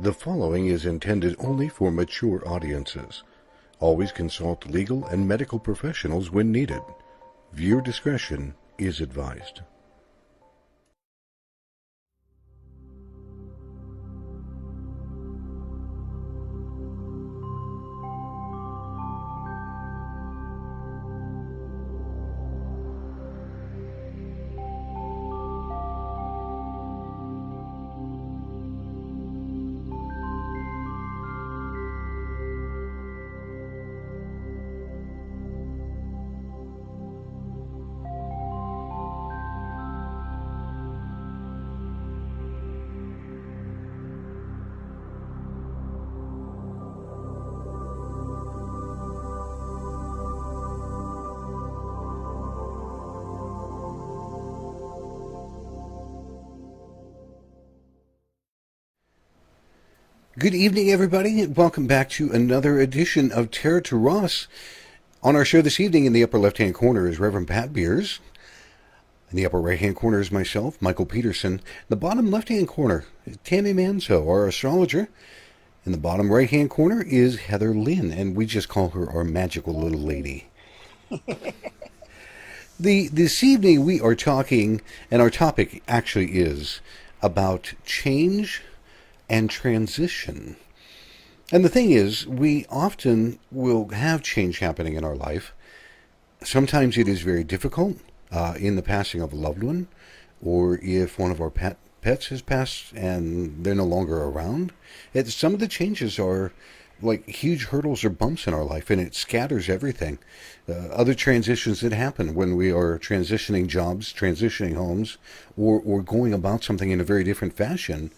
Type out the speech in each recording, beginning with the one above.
The following is intended only for mature audiences. Always consult legal and medical professionals when needed. Viewer discretion is advised. Good evening, everybody, and welcome back to another edition of Terra Turas. On our show this evening, in the upper left-hand corner is Reverend Pat Beers. In the upper right-hand corner is myself, Michael Peterson. In the bottom left-hand corner is Tammy Manzo, our astrologer. In the bottom right-hand corner is Heather Lynn, and we just call her our magical little lady. This evening we are talking, and our topic actually is about change and transition. And the thing is, we often will have change happening in our life. Sometimes it is very difficult in the passing of a loved one, or if one of our pets has passed and they're no longer around. Some of the changes are like huge hurdles or bumps in our life, and it scatters everything. Other transitions that happen when we are transitioning jobs, transitioning homes, or going about something in a very different fashion,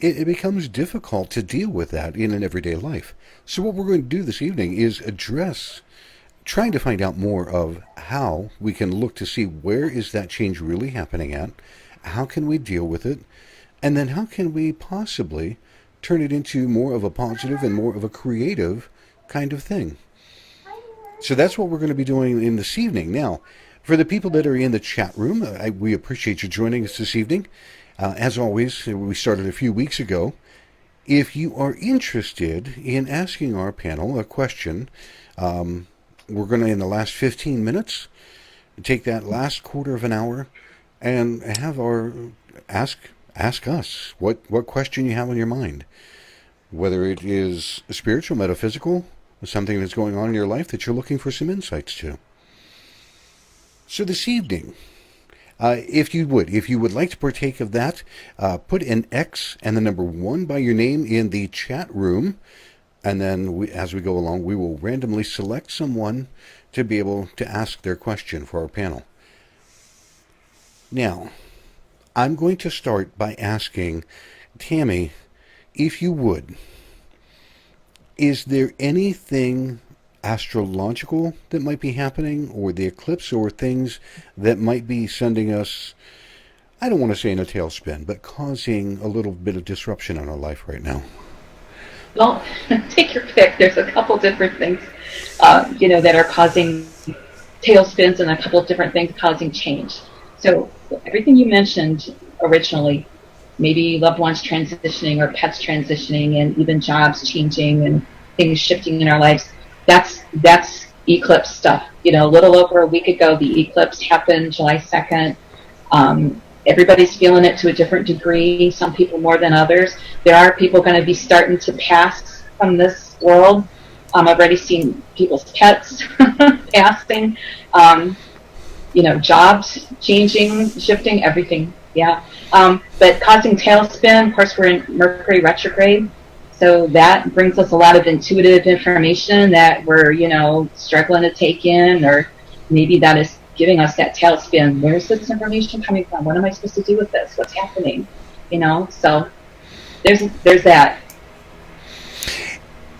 it becomes difficult to deal with that in an everyday life. So what we're going to do this evening is address trying to find out more of how we can look to see where is that change really happening at, how can we deal with it, and then how can we possibly turn it into more of a positive and more of a creative kind of thing. So that's what we're going to be doing in this evening. Now, for the people that are in the chat room, we appreciate you joining us this evening. As always, we started a few weeks ago. If you are interested in asking our panel a question, we're going to, in the last 15 minutes, take that last quarter of an hour and have our ask us what question you have on your mind. Whether it is spiritual, metaphysical, something that's going on in your life that you're looking for some insights to. So this evening, if you would like to partake of that, put an X and the number 1 by your name in the chat room, and then as we go along, we will randomly select someone to be able to ask their question for our panel. Now, I'm going to start by asking Tammy, if you would, is there anything astrological that might be happening, or the eclipse, or things that might be sending us, I don't want to say in a tailspin, but causing a little bit of disruption in our life right now? Well, take your pick. There's a couple different things, that are causing tailspins, and a couple of different things causing change. So everything you mentioned originally, maybe loved ones transitioning, or pets transitioning, and even jobs changing and things shifting in our lives, that's eclipse stuff. A little over a week ago, the eclipse happened July 2nd. Everybody's feeling it to a different degree, some people more than others. There are people going to be starting to pass from this world. I've already seen people's pets passing, jobs changing, shifting, everything. Yeah. But causing tailspin, of course, we're in Mercury retrograde. So that brings us a lot of intuitive information that we're, struggling to take in, or maybe that is giving us that tailspin. Where's this information coming from? What am I supposed to do with this? What's happening? So there's that.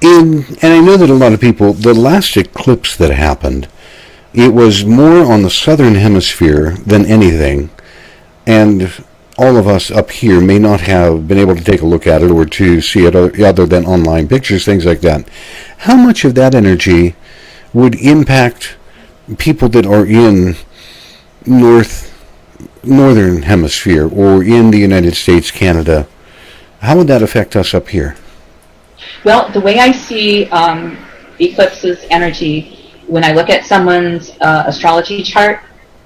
And I know that a lot of people, the last eclipse that happened, it was more on the southern hemisphere than anything. And all of us up here may not have been able to take a look at it or to see it other than online pictures, things like that. How much of that energy would impact people that are in northern hemisphere or in the United States, Canada? How would that affect us up here? Well, the way I see eclipses energy, when I look at someone's astrology chart,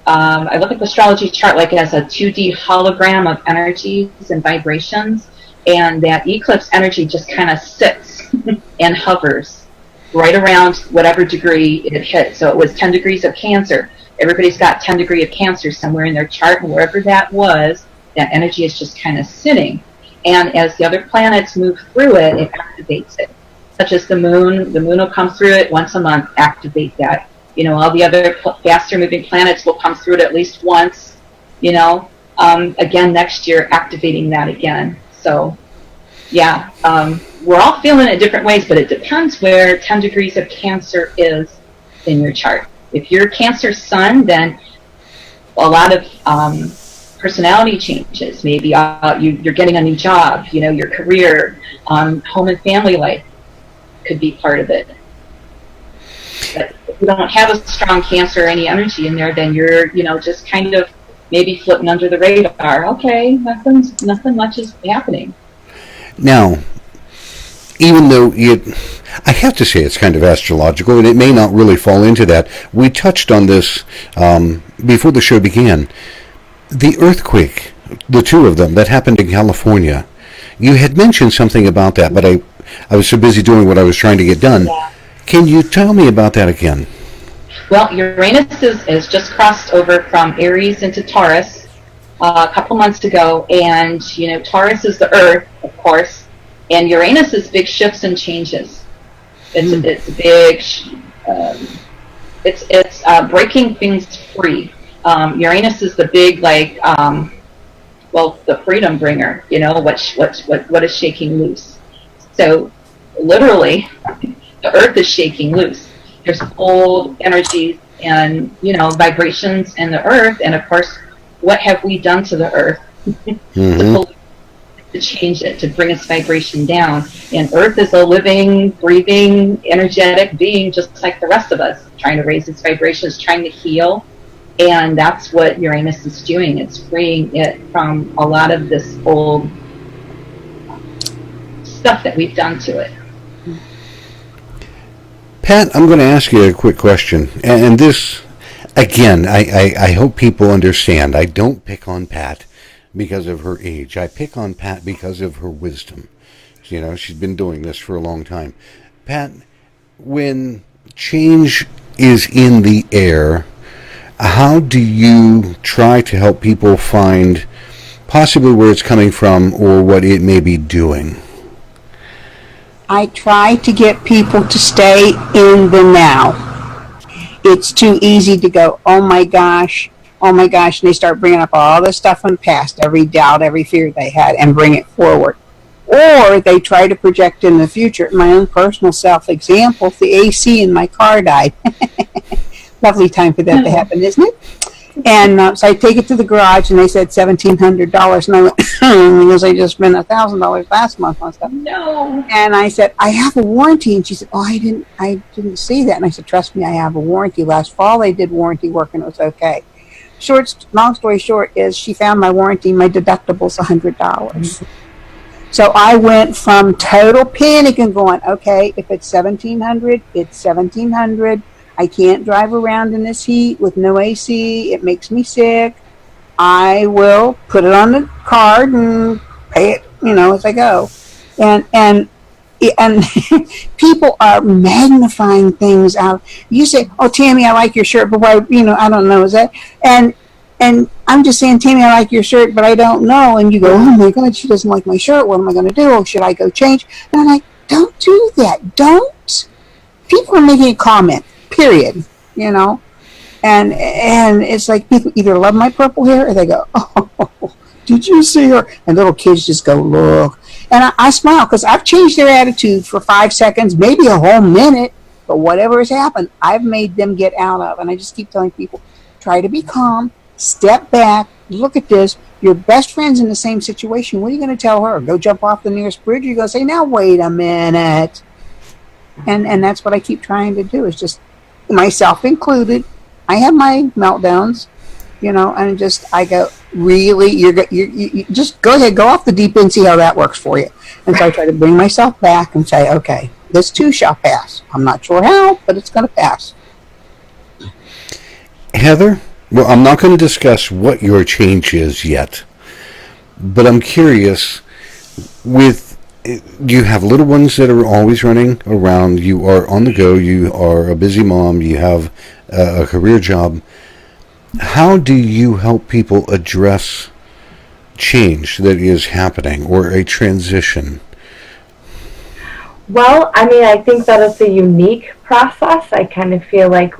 I look at the astrology chart like as a 2D hologram of energies and vibrations, and that eclipse energy just kind of sits and hovers right around whatever degree it hits. So it was 10 degrees of Cancer. Everybody's got 10 degree of Cancer somewhere in their chart, and wherever that was, that energy is just kind of sitting. And as the other planets move through it, it activates it. Such as the moon will come through it once a month, activate that. All the other faster moving planets will come through it at least once, again next year, activating that again. So, yeah, we're all feeling it different ways, but it depends where 10 degrees of Cancer is in your chart. If you're Cancer Sun, then a lot of personality changes. Maybe you're getting a new job, your career, home and family life could be part of it. But if you don't have a strong Cancer or any energy in there, then you're, just kind of maybe floating under the radar. Okay, nothing much is happening. Now, even though I have to say it's kind of astrological, and it may not really fall into that. We touched on this before the show began. The earthquake, the two of them that happened in California, you had mentioned something about that, but I was so busy doing what I was trying to get done. Yeah. Can you tell me about that again? Well, Uranus is just crossed over from Aries into Taurus a couple months ago, and Taurus is the Earth, of course, and Uranus is big shifts and changes. It's big. It's breaking things free. Uranus is the big, the freedom bringer. What is shaking loose. So, literally, the Earth is shaking loose. There's old energies and vibrations in the Earth, and of course, what have we done to the Earth to change it, to bring its vibration down? And Earth is a living, breathing, energetic being, just like the rest of us, trying to raise its vibrations, trying to heal. And that's what Uranus is doing. It's freeing it from a lot of this old stuff that we've done to it. Pat, I'm going to ask you a quick question. And this, again, I hope people understand. I don't pick on Pat because of her age. I pick on Pat because of her wisdom. She's been doing this for a long time. Pat, when change is in the air, how do you try to help people find possibly where it's coming from or what it may be doing? I try to get people to stay in the now. It's too easy to go, oh my gosh, and they start bringing up all the stuff from the past, every doubt, every fear they had, and bring it forward. Or they try to project in the future. My own personal self-example, the AC in my car died. Lovely time for that to happen, isn't it? And so I take it to the garage, and they said $1,700, and I went, because I just spent $1,000 last month on stuff. No. And I said, I have a warranty, and she said, oh, I didn't see that. And I said, trust me, I have a warranty. Last fall they did warranty work, and it was okay. Long story short is she found my warranty. My deductible's $100. So I went from total panic and going, okay, if it's $1,700, it's $1,700. I can't drive around in this heat with no AC. It makes me sick. I will put it on the card and pay it, as I go. And people are magnifying things out. You say, "Oh, Tammy, I like your shirt," but why? I don't know. Is that? And I'm just saying, Tammy, I like your shirt, but I don't know. And you go, "Oh my God, she doesn't like my shirt. What am I going to do? Oh, should I go change?" And I'm like, "Don't do that. Don't." People are making a comment. Period. And it's like people either love my purple hair or they go, "Oh, did you see her?" And little kids just go, "Look." And I smile because I've changed their attitude for 5 seconds, maybe a whole minute, but whatever has happened, I've made them get out of. And I just keep telling people, try to be calm, step back, look at this. Your best friend's in the same situation. What are you going to tell her? Go jump off the nearest bridge? You're going to say, now wait a minute. And that's what I keep trying to do, is just, myself included, I have my meltdowns, and I go, really, you just go ahead, go off the deep end, see how that works for you. And so I try to bring myself back and say, okay, this too shall pass. I'm not sure how, but it's going to pass. Heather, well, I'm not going to discuss what your change is yet, but I'm curious, with you have little ones that are always running around, you are on the go, you are a busy mom, you have a career job. How do you help people address change that is happening or a transition? Well, I mean, I think that it's a unique process. I kind of feel like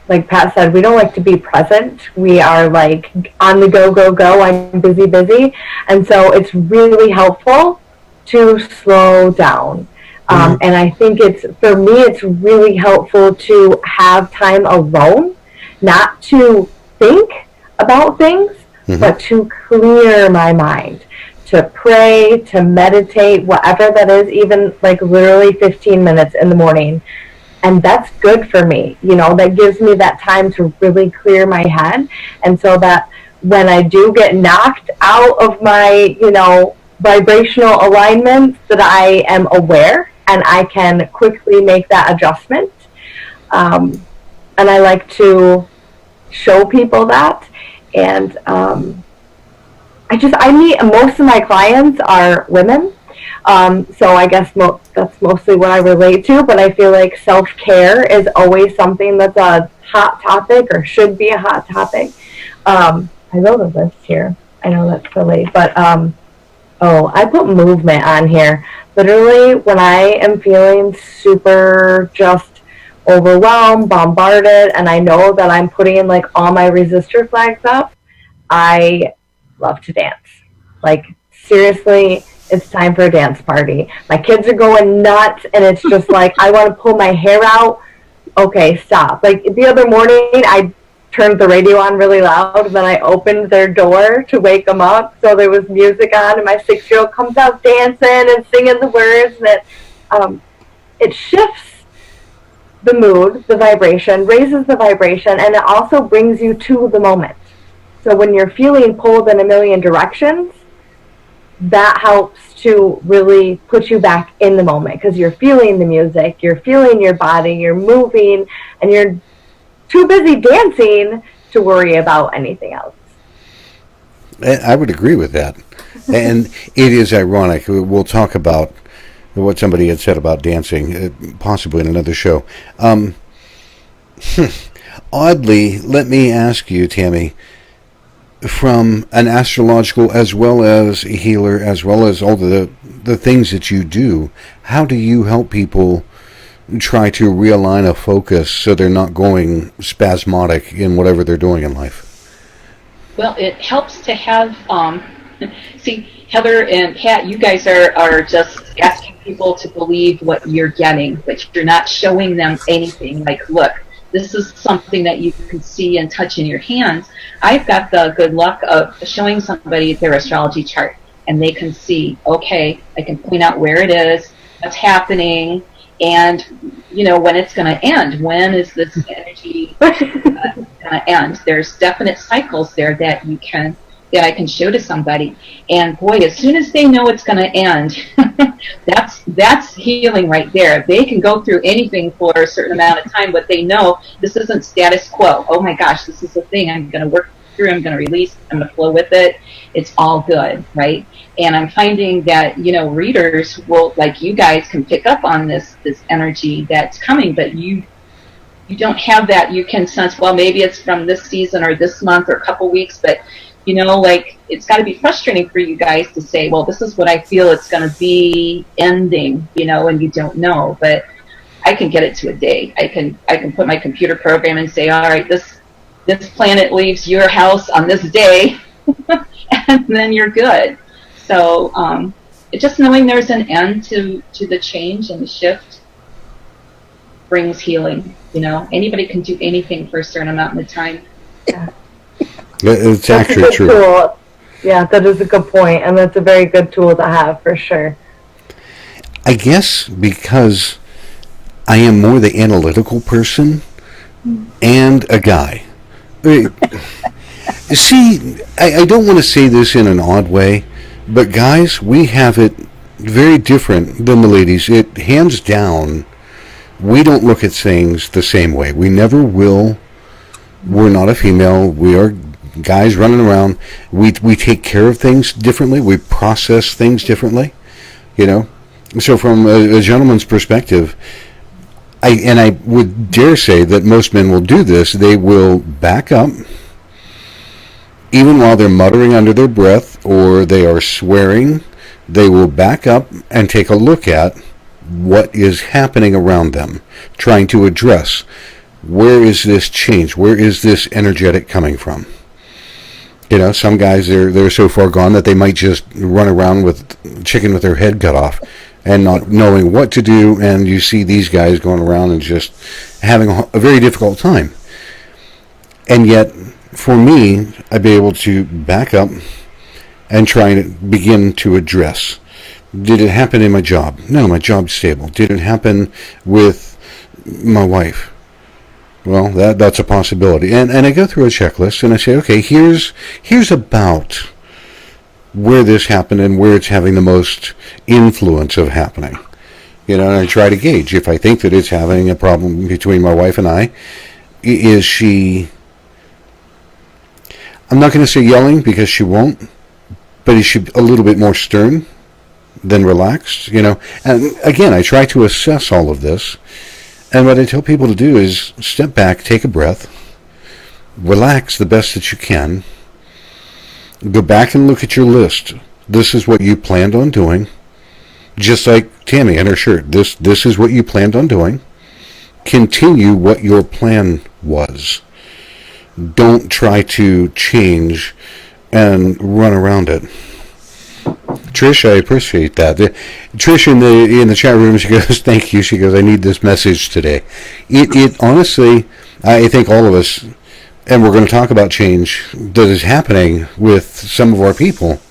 like Pat said, we don't like to be present. We are like on the go, go, go. I'm busy, busy. And so it's really helpful to slow down. And I think for me, it's really helpful to have time alone, not to think about things, but to clear my mind, to pray, to meditate, whatever that is, even like literally 15 minutes in the morning. And that's good for me. That gives me that time to really clear my head. And so that when I do get knocked out of my, vibrational alignment, that I am aware and I can quickly make that adjustment. And I like to show people that. And I meet, most of my clients are women. So I guess that's mostly what I relate to, but I feel like self-care is always something that's a hot topic or should be a hot topic. I wrote a list here. I know that's silly, but I put movement on here. Literally, when I am feeling super just overwhelmed, bombarded, and I know that I'm putting like all my resistor flags up, I love to dance. Like, seriously, it's time for a dance party. My kids are going nuts, and it's just like, I want to pull my hair out. Okay, stop. Like, the other morning, I turned the radio on really loud, and then I opened their door to wake them up, so there was music on, and my 6-year-old comes out dancing and singing the words, and it shifts the mood, the vibration, raises the vibration, and it also brings you to the moment. So when you're feeling pulled in a million directions, that helps to really put you back in the moment, because you're feeling the music, you're feeling your body, you're moving, and you're too busy dancing to worry about anything else. I would agree with that. And it is ironic. We'll talk about what somebody had said about dancing, possibly in another show. Oddly, let me ask you, Tammy, from an astrological as well as a healer, as well as all the things that you do, how do you help people try to realign a focus so they're not going spasmodic in whatever they're doing in life? Well, it helps to have, see, Heather and Pat, you guys are just asking people to believe what you're getting, but you're not showing them anything. Like, look, this is something that you can see and touch in your hands. I've got the good luck of showing somebody their astrology chart, and they can see, okay, I can point out where it is, what's happening, and when it's going to end. When is this energy going to end? There's definite cycles there that I can show to somebody, and boy, as soon as they know it's going to end, that's healing right there. They can go through anything for a certain amount of time, but they know this isn't status quo. Oh my gosh, this is the thing I'm going to work through, I'm going to release, I'm going to flow with it. It's all good, right? And I'm finding that, readers will, like you guys, can pick up on this energy that's coming, but you don't have that. You can sense, well, maybe it's from this season or this month or a couple weeks, but it's got to be frustrating for you guys to say, well, this is what I feel it's going to be ending, and you don't know. But I can get it to a day. I can put my computer program and say, all right, this planet leaves your house on this day, and then you're good. So just knowing there's an end to the change and the shift brings healing. Anybody can do anything for a certain amount of time. Yeah. It's That's actually true. Tool. Yeah, that is a good point, and that's a very good tool to have for sure. I guess because I am more the analytical person and a guy. See, I don't want to say this in an odd way, but guys, we have it very different than the ladies. It hands down, we don't look at things the same way. We never will. We're not a female. We are guys running around. We take care of things differently. We process things differently. You know, so from a gentleman's perspective, I would dare say that most men will do this. They will back up, even while they're muttering under their breath or they are swearing. They will back up and take a look at what is happening around them, trying to address where is this change, where is this energetic coming from. You know, some guys they're so far gone that they might just run around with chicken with their head cut off and not knowing what to do, and you see these guys going around and just having a very difficult time. And yet, for me, I'd be able to back up and try and begin to address. Did it happen in my job? No, my job's stable. Did it happen with my wife? Well, that's a possibility. And I go through a checklist and I say, okay, here's about where this happened and where it's having the most influence of happening. You know, and I try to gauge if I think that it's having a problem between my wife and I. Is she... I'm not going to say yelling because she won't, but is she a little bit more stern than relaxed? You know, and again, I try to assess all of this. And what I tell people to do is step back, take a breath, relax the best that you can, go back and look at your list. This is what you planned on doing. Just like Tammy and her shirt. This is what you planned on doing. Continue what your plan was. Don't try to change and run around it. Trish, I appreciate that. Trish in the chat room, she goes, "Thank you." She goes, "I need this message today." It honestly, I think all of us, and we're going to talk about change that is happening with some of our people.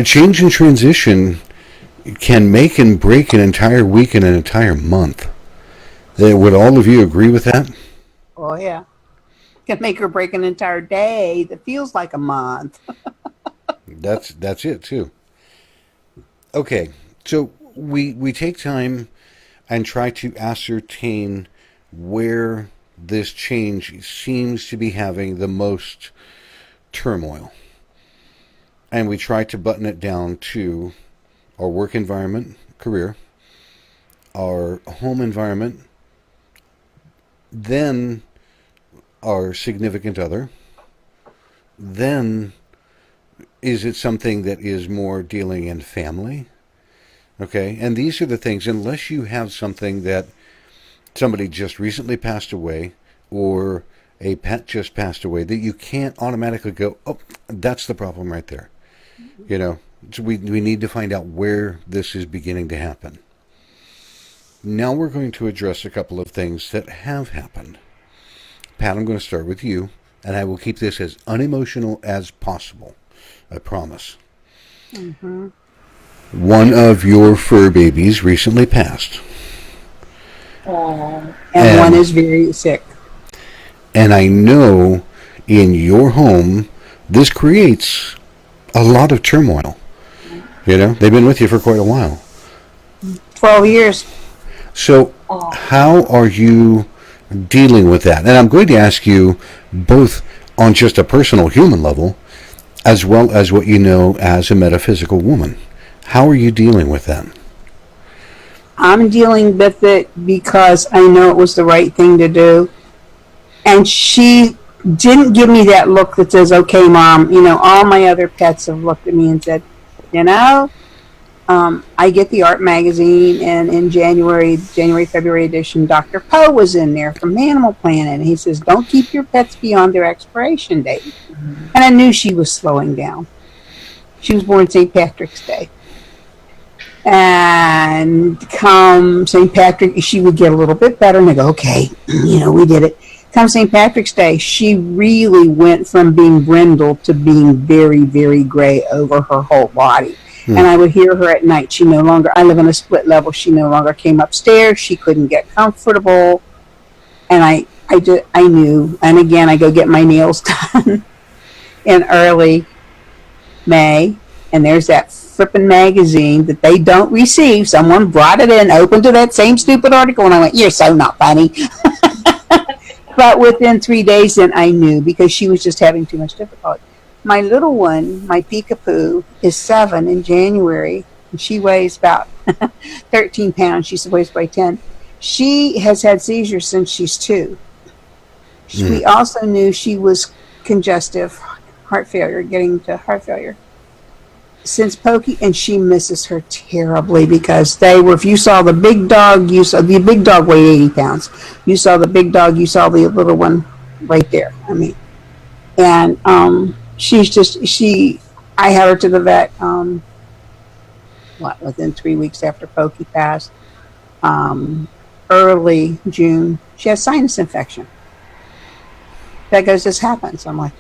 Change and transition can make and break an entire week and an entire month. Would all of you agree with that? Oh, yeah. Can make or break an entire day that feels like a month. That's it too. Okay, so we take time and try to ascertain where this change seems to be having the most turmoil. And we try to button it down to our work environment, career, our home environment, then our significant other, then is it something that is more dealing in family? Okay, and these are the things, unless you have something that somebody just recently passed away or a pet just passed away, that you can't automatically go, oh, that's the problem right there. You know, so we need to find out where this is beginning to happen. Now we're going to address a couple of things that have happened. Pat, I'm going to start with you, and I will keep this as unemotional as possible. I promise. Mm-hmm. One of your fur babies recently passed. Aww. And one is very sick. And I know in your home, this creates a lot of turmoil. You know, they've been with you for quite a while. 12 years. So how are you dealing with that? And I'm going to ask you both on just a personal human level, as well as what you know as a metaphysical woman. How are you dealing with that? I'm dealing with it because I know it was the right thing to do. And she didn't give me that look that says, okay, Mom, you know, all my other pets have looked at me and said, you know, I get the art magazine, and in January, February edition, Dr. Poe was in there from Animal Planet, and he says, don't keep your pets beyond their expiration date. Mm-hmm. And I knew she was slowing down. She was born St. Patrick's Day. And come St. Patrick, she would get a little bit better, and I go, okay, you know, we did it. Come St. Patrick's Day, she really went from being brindled to being very, very gray over her whole body. And I would hear her at night. She no longer, I live on a split level, she no longer came upstairs. She couldn't get comfortable. And I knew. And again, I go get my nails done in early May, and there's that flippin' magazine that they don't receive. Someone brought it in, opened to that same stupid article, and I went, "You're so not funny." But within 3 days, then I knew, because she was just having too much difficulty. My little one, my peekapoo, is 7 in January, and she weighs about 13 pounds. She weighs by 10. She has had seizures since she's 2. We also knew she was congestive heart failure, getting to heart failure since Pokey, and she misses her terribly, because they were, if you saw the big dog, you saw the big dog weighed 80 pounds. You saw the big dog, you saw the little one right there. I mean, and I had her to the vet, within 3 weeks after Pokey passed, early June. She has sinus infection. That goes, this happens. I'm like,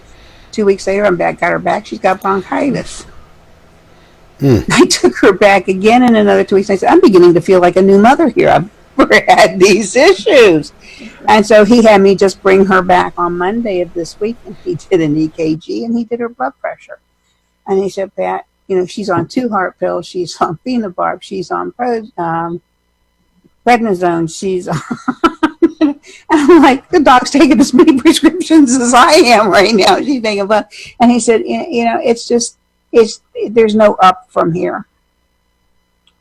2 weeks later, I'm back, got her back. She's got bronchitis. I took her back again in another 2 weeks. I said, I'm beginning to feel like a new mother here. I've never had these issues. And so he had me just bring her back on Monday of this week, and he did an EKG, and he did her blood pressure. And he said, Pat, she's on 2 heart pills. She's on phenobarb. She's on prednisone. She's on... And I'm like, the dog's taking as many prescriptions as I am right now. She's taking blood. And he said, it's just, there's no up from here.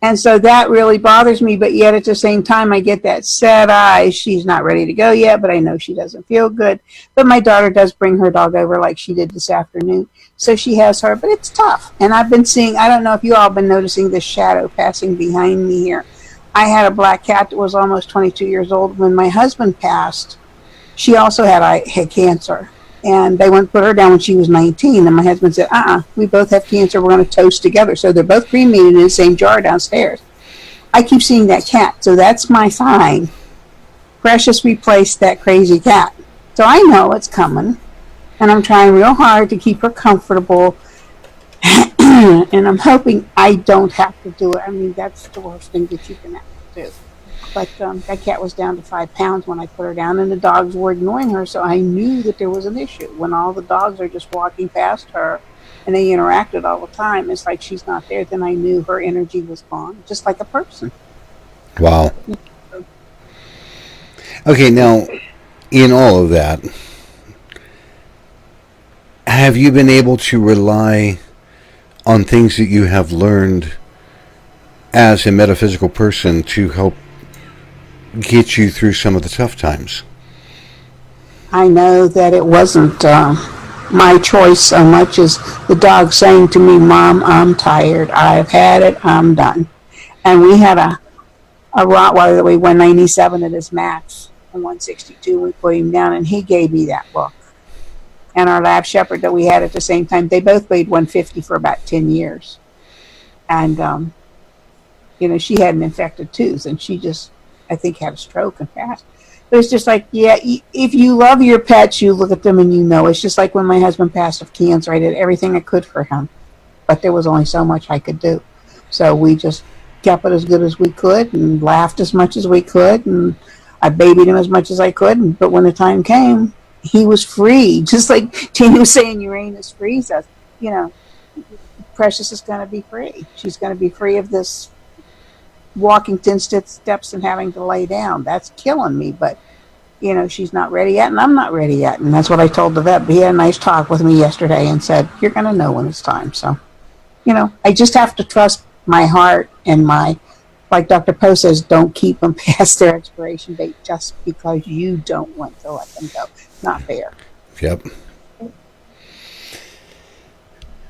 And so that really bothers me, but yet at the same time, I get that sad eye. She's not ready to go yet, but I know she doesn't feel good. But my daughter does bring her dog over like she did this afternoon. So she has her, but it's tough. And I've been seeing, I don't know if you all have been noticing this shadow passing behind me here. I had a black cat that was almost 22 years old. When my husband passed, she also had cancer. And they went put her down when she was 19. And my husband said, we both have cancer. We're going to toast together. So they're both cremated in the same jar downstairs. I keep seeing that cat. So that's my sign. Precious replaced that crazy cat. So I know it's coming. And I'm trying real hard to keep her comfortable. And I'm hoping I don't have to do it. I mean, that's the worst thing that you can have to do. But that cat was down to 5 pounds when I put her down, and the dogs were ignoring her, so I knew that there was an issue. When all the dogs are just walking past her and they interacted all the time, it's like she's not there, then I knew her energy was gone, just like a person. Wow. Okay, now, in all of that, have you been able to rely on things that you have learned as a metaphysical person to help get you through some of the tough times? I know that it wasn't my choice so much as the dog saying to me, Mom, I'm tired. I've had it. I'm done. And we had a Rottweiler that weighed 197 at his max and 162. We put him down, and he gave me that look. And our lab shepherd that we had at the same time, they both weighed 150 for about 10 years. And, she had an infected tooth, and she just, I think, had a stroke and passed. But it's just like, if you love your pets, you look at them and it's just like when my husband passed of cancer, I did everything I could for him. But there was only so much I could do. So we just kept it as good as we could and laughed as much as we could. And I babied him as much as I could. But when the time came, he was free. Just like Tina was saying, Uranus frees us. Precious is going to be free. She's going to be free of this walking 10 steps and having to lay down. That's killing me, but she's not ready yet, and I'm not ready yet. And that's what I told the vet. But he had a nice talk with me yesterday and said, you're going to know when it's time. So, I just have to trust my heart and like Dr. Poe says, don't keep them past their expiration date just because you don't want to let them go. Not fair. Yep.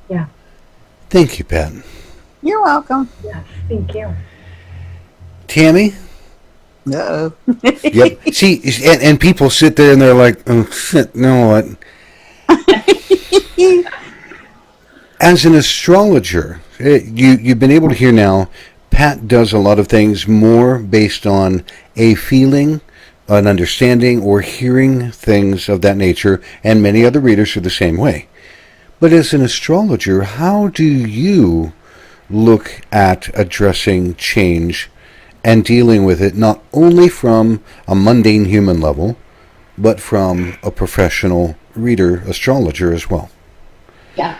Yeah. Thank you, Pat. You're welcome. Yes, thank you. Tammy? No. Yep. See, and people sit there and they're like, oh, shit, you know what? As an astrologer, you've been able to hear now, Pat does a lot of things more based on a feeling, an understanding, or hearing things of that nature, and many other readers are the same way. But as an astrologer, how do you look at addressing change and dealing with it not only from a mundane human level, but from a professional reader, astrologer as well. Yeah.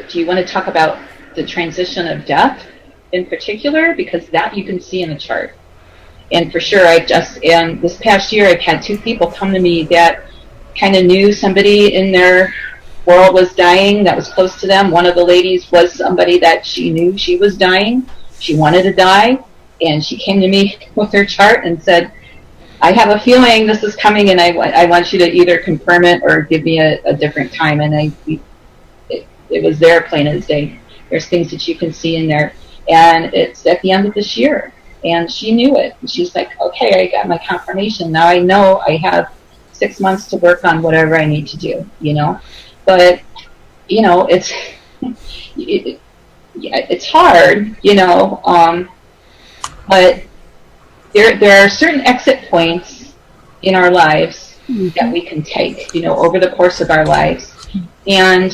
Do you want to talk about the transition of death in particular? Because that you can see in the chart. And for sure, and this past year, I've had 2 people come to me that kind of knew somebody in their world was dying that was close to them. One of the ladies was somebody that she knew she was dying. She wanted to die, and she came to me with her chart and said, I have a feeling this is coming, and I want you to either confirm it or give me a different time. And it was there plain as day. There's things that you can see in there. And it's at the end of this year. And she knew it. And she's like, okay, I got my confirmation. Now I know I have 6 months to work on whatever I need to do, But, it's hard, but there are certain exit points in our lives that we can take, over the course of our lives. And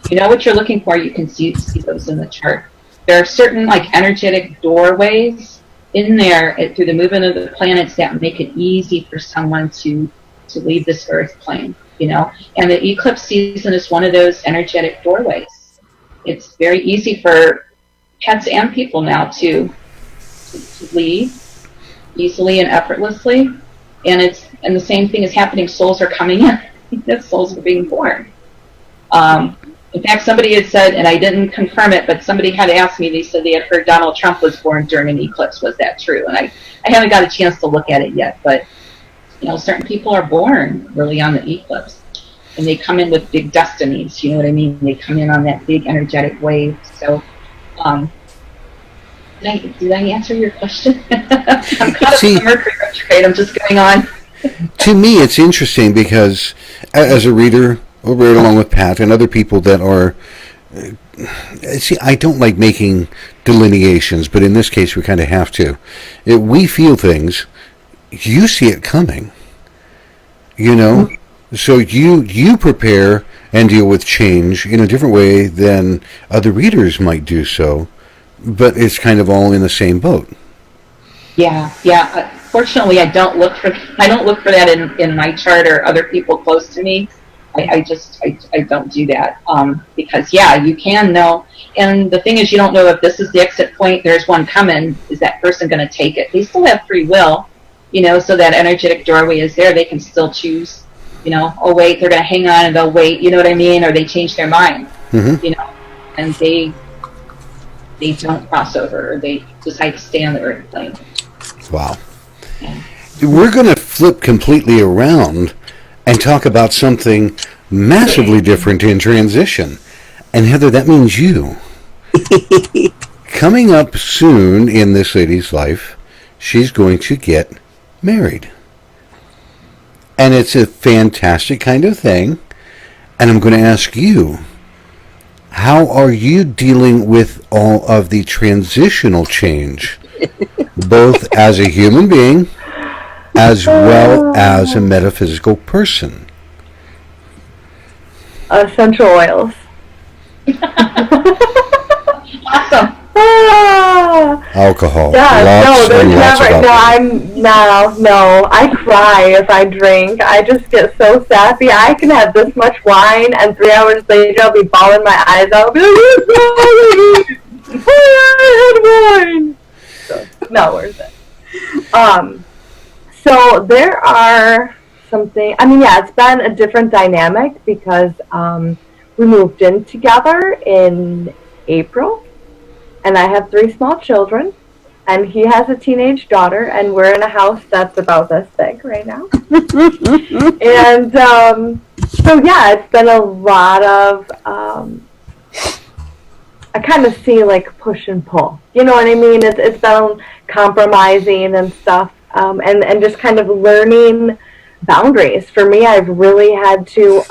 you know what you're looking for, you can see those in the chart. There are certain energetic doorways in there through the movement of the planets that make it easy for someone to leave this earth plane, And the eclipse season is one of those energetic doorways. It's very easy for pets and people now to leave easily and effortlessly. And the same thing is happening. Souls are coming in. Souls are being born. In fact, somebody had said, and I didn't confirm it, but somebody had asked me, they said they had heard Donald Trump was born during an eclipse. Was that true? And I haven't got a chance to look at it yet, but certain people are born really on the eclipse, and they come in with big destinies, you know what I mean? They come in on that big energetic wave. So, did I answer your question? I'm caught up in the Mercury retrograde. I'm just going on. To me, it's interesting because as a reader, right along with Pat and other people that are, I don't like making delineations, but in this case we kind of have to. We feel things, you see it coming, so you prepare and deal with change in a different way than other readers might do so, but it's kind of all in the same boat. Yeah. Fortunately, I don't look for that in my chart or other people close to me. I don't do that because you can know, and the thing is, you don't know if this is the exit point. There's one coming. Is that person going to take it? They still have free will, so that energetic doorway is there. They can still choose. Oh wait, they're going to hang on and they'll wait. You know what I mean? Or they change their mind. Mm-hmm. And they don't cross over, or they decide to stay on the earth plane. Wow. Yeah. We're going to flip completely around and talk about something massively different in transition. And Heather, that means you. Coming up soon in this lady's life, she's going to get married. And it's a fantastic kind of thing. And I'm going to ask you, how are you dealing with all of the transitional change, both as a human being as well as a metaphysical person? Essential oils. Awesome. Alcohol. Yeah, there's never. No. I cry if I drink. I just get so sappy. I can have this much wine, and 3 hours later, I'll be bawling my eyes out. I'll be like, I had wine. So, not worth it. So there are something. It's been a different dynamic because we moved in together in April. And I have 3 small children, and he has a teenage daughter, and we're in a house that's about this big right now. And it's been a lot of, I kind of see push and pull. You know what I mean? It's been compromising and stuff, and just kind of learning boundaries. For me, I've really had to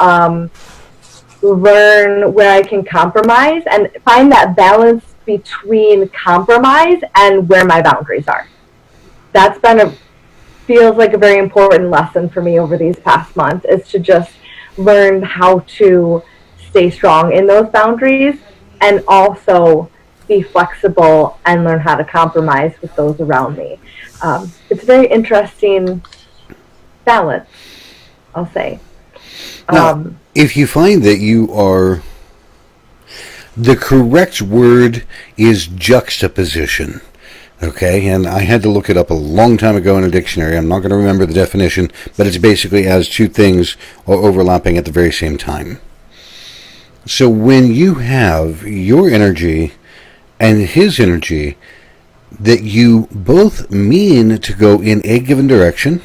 learn where I can compromise and find that balance between compromise and where my boundaries are. That's feels like a very important lesson for me over these past months, is to just learn how to stay strong in those boundaries and also be flexible and learn how to compromise with those around me. It's a very interesting balance, I'll say. Now, if you find that you are, the correct word is juxtaposition. Okay, and I had to look it up a long time ago in a dictionary. I'm not going to remember the definition, but it's basically as two things are overlapping at the very same time. So when you have your energy and his energy that you both mean to go in a given direction,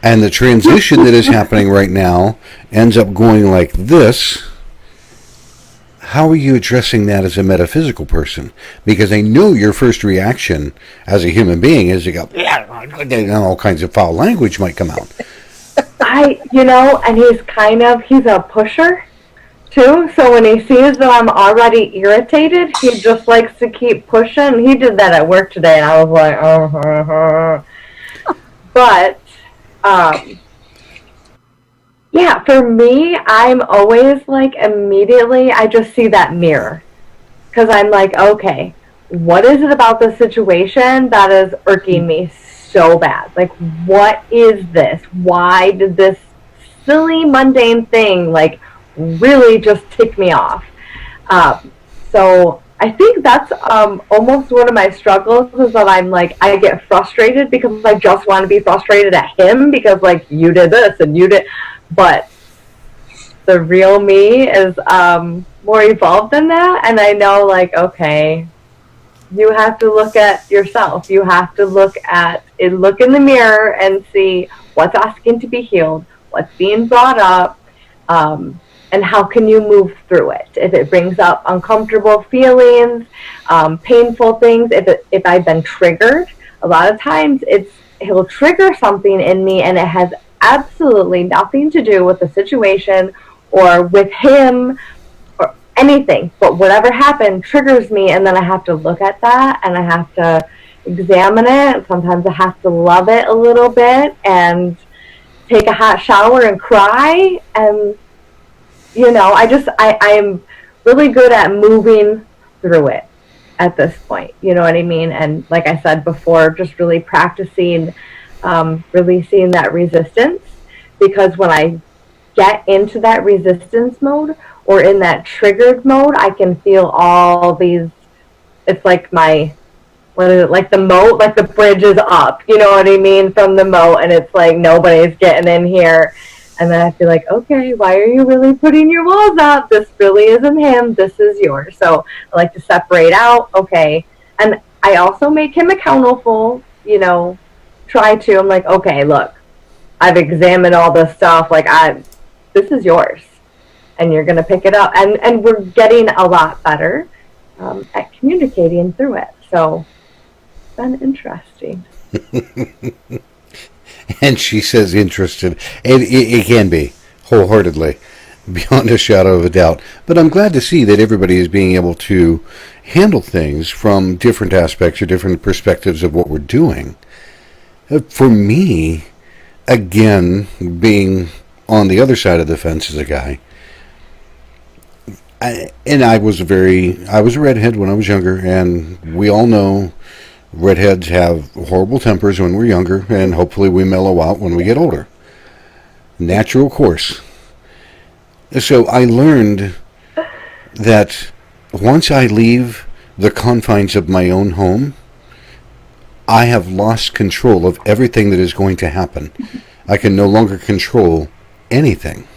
and the transition that is happening right now ends up going like this, how are you addressing that as a metaphysical person? Because I know your first reaction as a human being is to go, and all kinds of foul language might come out. And he's a pusher too. So when he sees that I'm already irritated, he just likes to keep pushing. He did that at work today, and I was like, But, yeah, for me, I'm always like immediately, I just see that mirror. Because I'm like, okay, what is it about this situation that is irking me so bad? Like, what is this? Why did this silly, mundane thing, like, really just tick me off? So I think that's almost one of my struggles, is that I'm like, I get frustrated because I just want to be frustrated at him because, like, you did this and you did. But the real me is more evolved than that. And I know, like, okay, you have to look at yourself. You have to look in the mirror and see what's asking to be healed, what's being brought up, and how can you move through it. If it brings up uncomfortable feelings, painful things, if I've been triggered, a lot of times he'll trigger something in me, and it has absolutely nothing to do with the situation or with him or anything, but whatever happened triggers me, and then I have to look at that and I have to examine it. Sometimes I have to love it a little bit and take a hot shower and cry, and I am really good at moving through it at this point, you know what I mean? And like I said before, just really practicing releasing that resistance, because when I get into that resistance mode or in that triggered mode, I can feel all these, it's like like the moat, like the bridge is up, you know what I mean, from the moat, and it's like nobody's getting in here. And then I feel like, okay, why are you really putting your walls up? This really isn't him, this is yours. So I like to separate out, okay. And I also make him accountable, try to. I'm like, okay, look, I've examined all this stuff. Like, this is yours, and you're gonna pick it up. And we're getting a lot better at communicating through it. So it's been interesting. And she says interested. And it can be, wholeheartedly, beyond a shadow of a doubt. But I'm glad to see that everybody is being able to handle things from different aspects or different perspectives of what we're doing. For me, again, being on the other side of the fence as a guy, I was a redhead when I was younger, and we all know redheads have horrible tempers when we're younger, and hopefully we mellow out when we get older. Natural course. So I learned that once I leave the confines of my own home, I have lost control of everything that is going to happen. I can no longer control anything.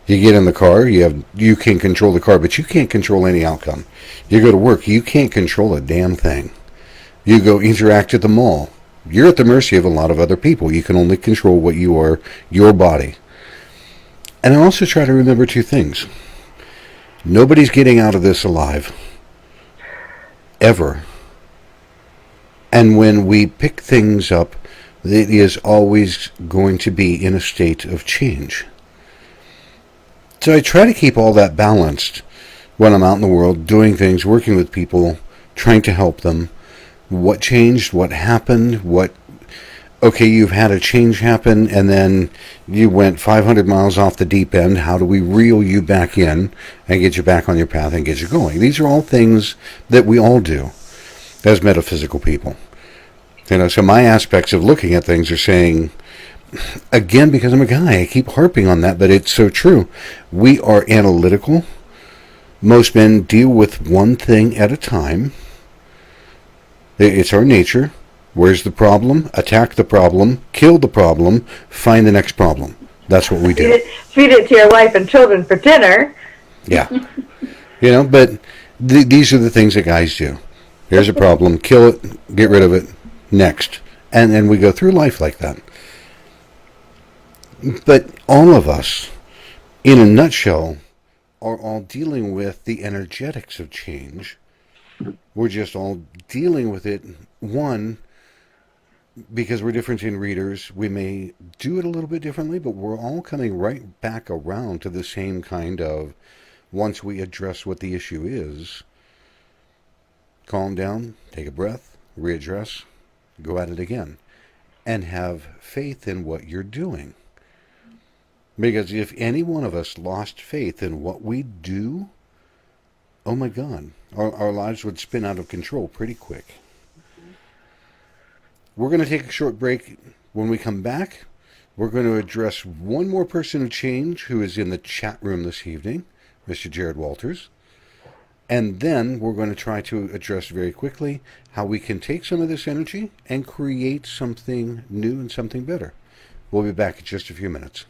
You get in the car, you can control the car, but you can't control any outcome. You go to work, you can't control a damn thing. You go interact at the mall, you're at the mercy of a lot of other people. You can only control what you are, your body. And I also try to remember two things. Nobody's getting out of this alive. Ever. And when we pick things up, it is always going to be in a state of change. So I try to keep all that balanced when I'm out in the world, doing things, working with people, trying to help them. What changed? What happened? Okay, you've had a change happen, and then you went 500 miles off the deep end. How do we reel you back in and get you back on your path and get you going? These are all things that we all do as metaphysical people. So my aspects of looking at things are saying, again, because I'm a guy, I keep harping on that, but it's so true. We are analytical. Most men deal with one thing at a time. It's our nature. Where's the problem? Attack the problem, kill the problem, find the next problem. That's what we do. Feed it to your wife and children for dinner. Yeah. But these are the things that guys do. Here's a problem, kill it, get rid of it, next. And we go through life like that. But all of us, in a nutshell, are all dealing with the energetics of change. We're just all dealing with it, one, because we're different in readers. We may do it a little bit differently, but we're all coming right back around to the same kind of, once we address what the issue is, calm down, take a breath, readdress, go at it again, and have faith in what you're doing. Because if any one of us lost faith in what we do, oh my God, our lives would spin out of control pretty quick. We're going to take a short break. When we come back, we're going to address one more person of change who is in the chat room this evening, Mr. Jared Walters. And then we're going to try to address very quickly how we can take some of this energy and create something new and something better. We'll be back in just a few minutes.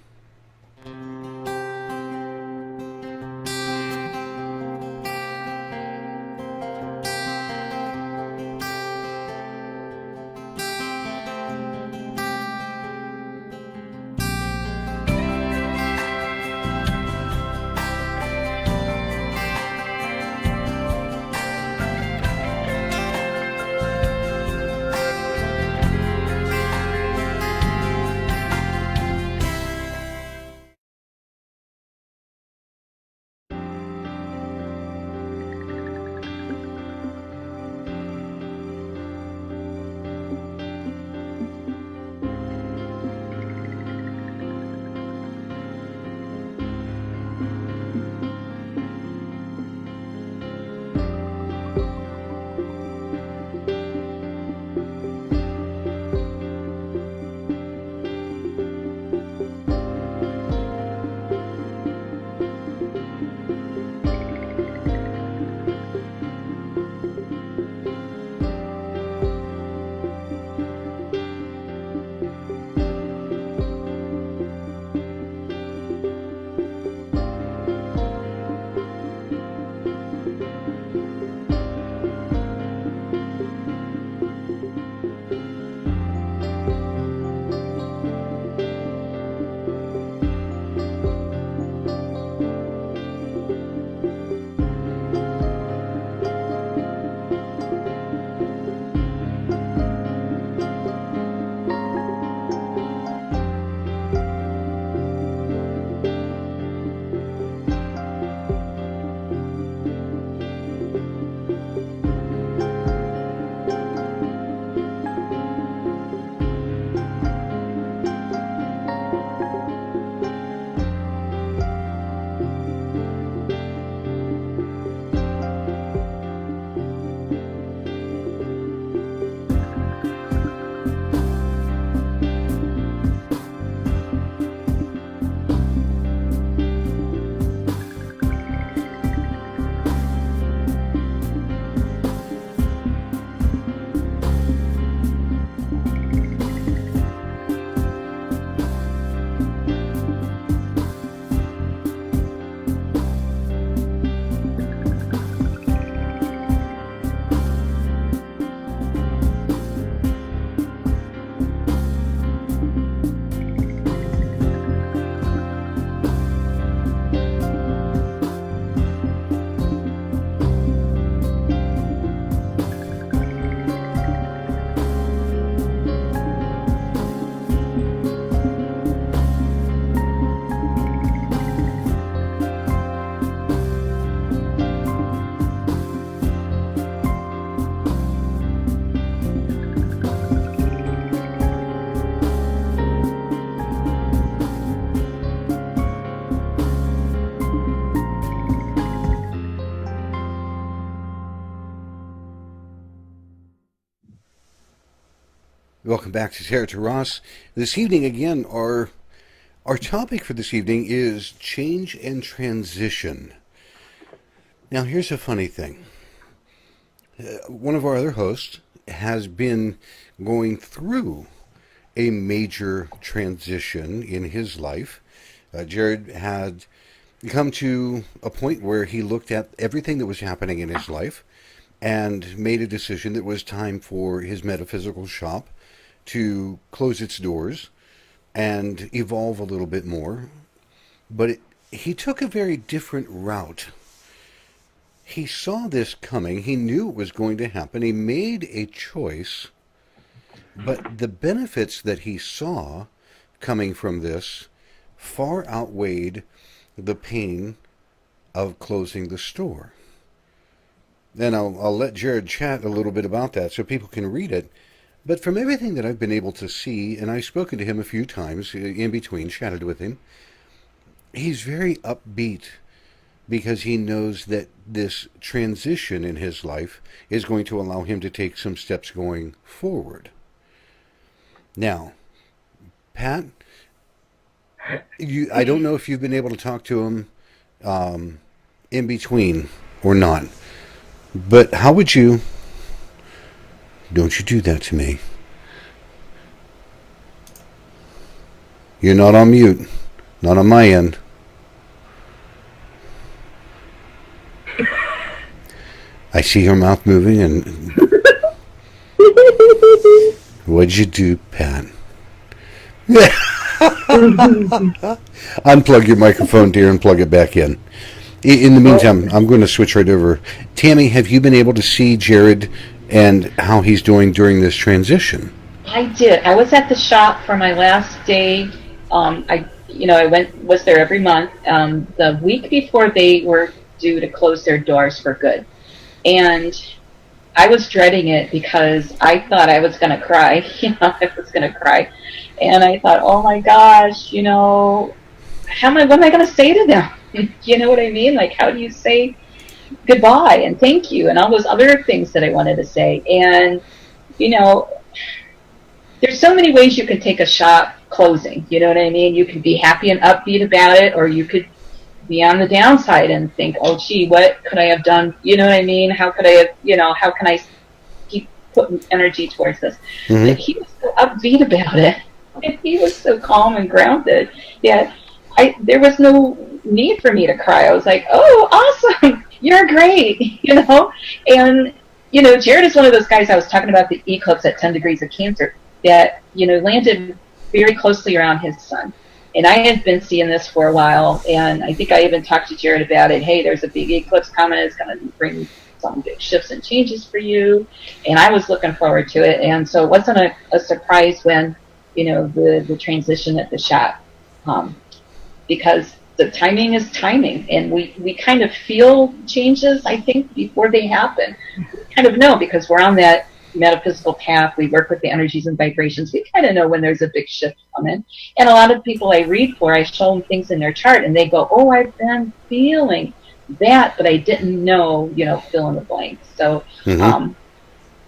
Welcome back to Terra Turas. This evening, again, our topic for this evening is change and transition. Now, here's a funny thing. One of our other hosts has been going through a major transition in his life. Jared had come to a point where he looked at everything that was happening in his life and made a decision that it was time for his metaphysical shop to close its doors and evolve a little bit more. But he took a very different route. He saw this coming. He knew it was going to happen. He made a choice. But the benefits that he saw coming from this far outweighed the pain of closing the store. And I'll let Jared chat a little bit about that so people can read it. But from everything that I've been able to see, and I've spoken to him a few times in between, chatted with him, he's very upbeat because he knows that this transition in his life is going to allow him to take some steps going forward. Now, Pat, I don't know if you've been able to talk to him in between or not, but how would you... Don't you do that to me. You're not on mute. Not on my end. I see your mouth moving and... What'd you do, Pat? Unplug your microphone, dear, and plug it back in. In the meantime, I'm going to switch right over. Tammy, have you been able to see Jared and how he's doing during this transition? I did. I was at the shop for my last day. I was there every month. The week before they were due to close their doors for good, and I was dreading it because I thought I was going to cry. I was going to cry, and I thought, oh my gosh, what am I going to say to them? You know what I mean? Like, how do you say goodbye and thank you and all those other things that I wanted to say? And there's so many ways you can take a shop closing. You know what I mean? You can be happy and upbeat about it, or you could be on the downside and think, oh gee, what could I have done? You know what I mean? How could I have, how can I keep putting energy towards this? Mm-hmm. But he was so upbeat about it, and he was so calm and grounded. Yeah, there was no need for me to cry. I was like, oh, awesome, you're great, And Jared is one of those guys. I was talking about the eclipse at 10 degrees of Cancer that landed very closely around his sun. And I had been seeing this for a while, and I think I even talked to Jared about it. Hey, there's a big eclipse coming. It's going to bring some big shifts and changes for you. And I was looking forward to it. And so it wasn't a surprise when, the transition at the shop, because the timing is timing. And we kind of feel changes, I think, before they happen. We kind of know because we're on that metaphysical path. We work with the energies and vibrations. We kind of know when there's a big shift coming. And a lot of people I read for, I show them things in their chart, and they go, oh, I've been feeling that, but I didn't know, fill in the blank. So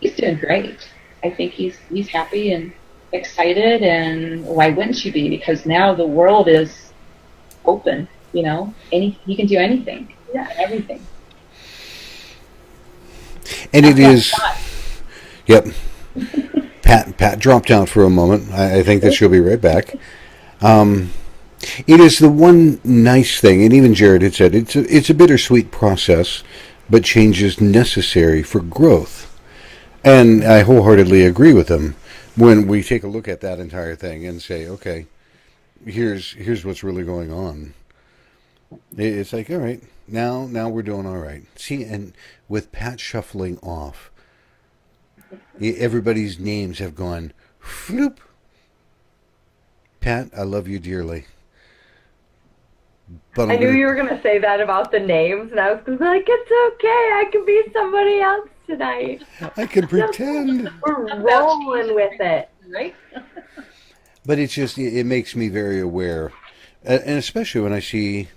he's doing great. I think he's happy and excited, and why wouldn't you be? Because now the world is open, he can do anything. Yeah, everything. And it is... Yep. Pat dropped out for a moment. I think that she'll be right back. It is the one nice thing, and even Jared had said, it's a bittersweet process, but change is necessary for growth. And I wholeheartedly agree with him when we take a look at that entire thing and say, okay, here's what's really going on. It's like, all right, now we're doing all right. See, and with Pat shuffling off, everybody's names have gone floop. Pat, I love you dearly. But I knew you were going to say that about the names, and I was going to be like, it's okay, I can be somebody else tonight. I can pretend. We're rolling with it. Right? But it's just, it makes me very aware. And especially when I see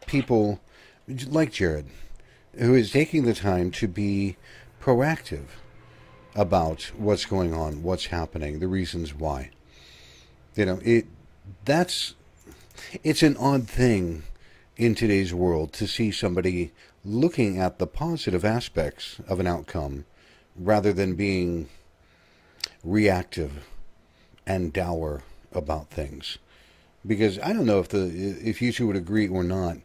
people like Jared, who is taking the time to be proactive. about what's going on, what's happening, the reasons why. You know, it's an odd thing in today's world to see somebody looking at the positive aspects of an outcome rather than being reactive and dour about things. Because I don't know if you two would agree or not,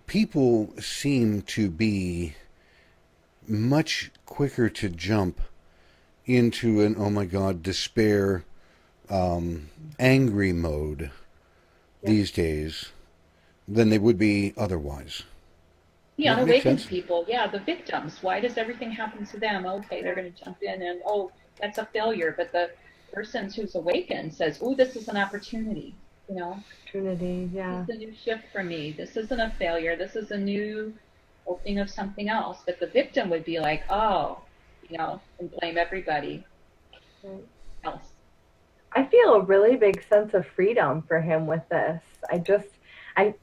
people seem to be much quicker to jump into an oh my god despair, angry mode these days than they would be otherwise. Yeah, it Makes awakens sense. people. Yeah, the victims. Why does everything happen to them? Okay, they're going to jump in and, oh, that's a failure. But the person who's awakened says, oh, this is an opportunity. You know, Opportunity, this yeah. is a new shift for me. This isn't a failure. This is a new opening of something else. But the victim would be like, oh, and blame everybody Right. else. I feel a really big sense of freedom for him with this. I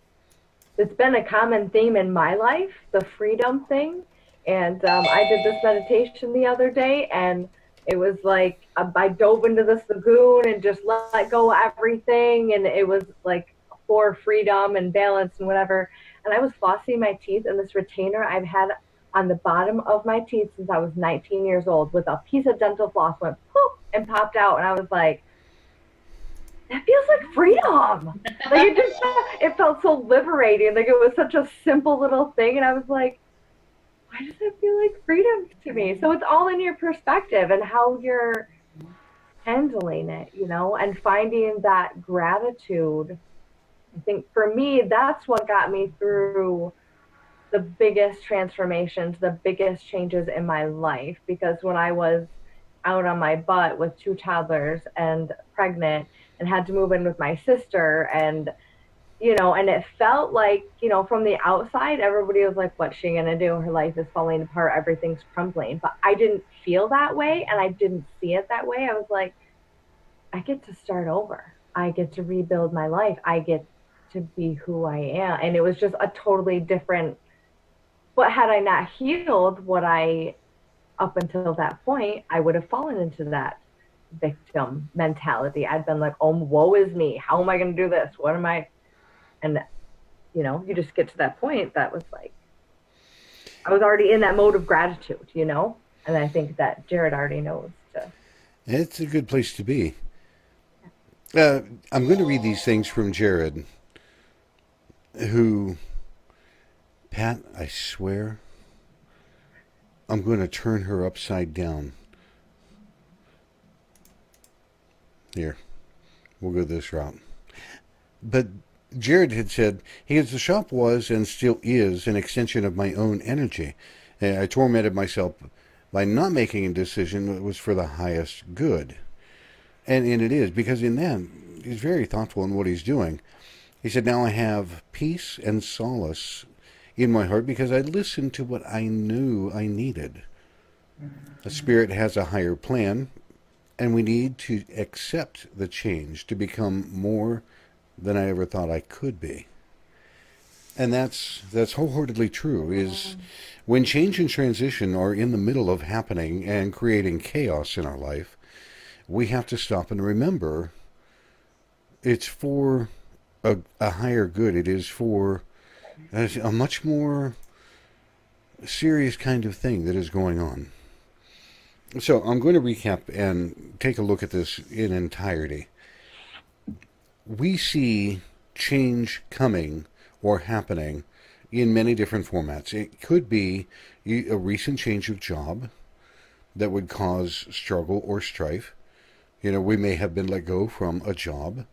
it's been a common theme in my life, the freedom thing. And I did this meditation the other day, and it was like I dove into this lagoon and just let go of everything, and it was like for freedom and balance and whatever. And I was flossing my teeth, and this retainer I've had on the bottom of my teeth since I was 19 years old, with a piece of dental floss went poof and popped out, and I was like, that feels like freedom. Like it felt so liberating. Like it was such a simple little thing, and I was like, why does it feel like freedom to me? So it's all in your perspective and how you're handling it, and finding that gratitude. I think for me, that's what got me through the biggest transformations, the biggest changes in my life. Because when I was out on my butt with two toddlers and pregnant and had to move in with my sister, and it felt like, from the outside, everybody was like, what's she going to do? Her life is falling apart. Everything's crumbling. But I didn't feel that way, and I didn't see it that way. I was like, I get to start over. I get to rebuild my life. I get to be who I am. And it was just a totally different, but had I not healed what I, up until that point, I would have fallen into that victim mentality. I'd been like, oh, woe is me. How am I going to do this? What am I? And, you just get to that point that was like, I was already in that mode of gratitude. And I think that Jared already knows to. It's a good place to be. I'm going to read these things from Jared, who, Pat, I swear, I'm going to turn her upside down. Here, we'll go this route. But Jared had said, the shop was and still is an extension of my own energy. I tormented myself by not making a decision that was for the highest good. And it is, because in that, he's very thoughtful in what he's doing. He said, now I have peace and solace in my heart because I listened to what I knew I needed. The Spirit has a higher plan, and we need to accept the change to become more than I ever thought I could be. And that's wholeheartedly true, is when change and transition are in the middle of happening and creating chaos in our life, we have to stop and remember it's for a higher good. It is for a much more serious kind of thing that is going on. So I'm going to recap and take a look at this in entirety. We see change coming or happening in many different formats. It could be a recent change of job that would cause struggle or strife. We may have been let go from a job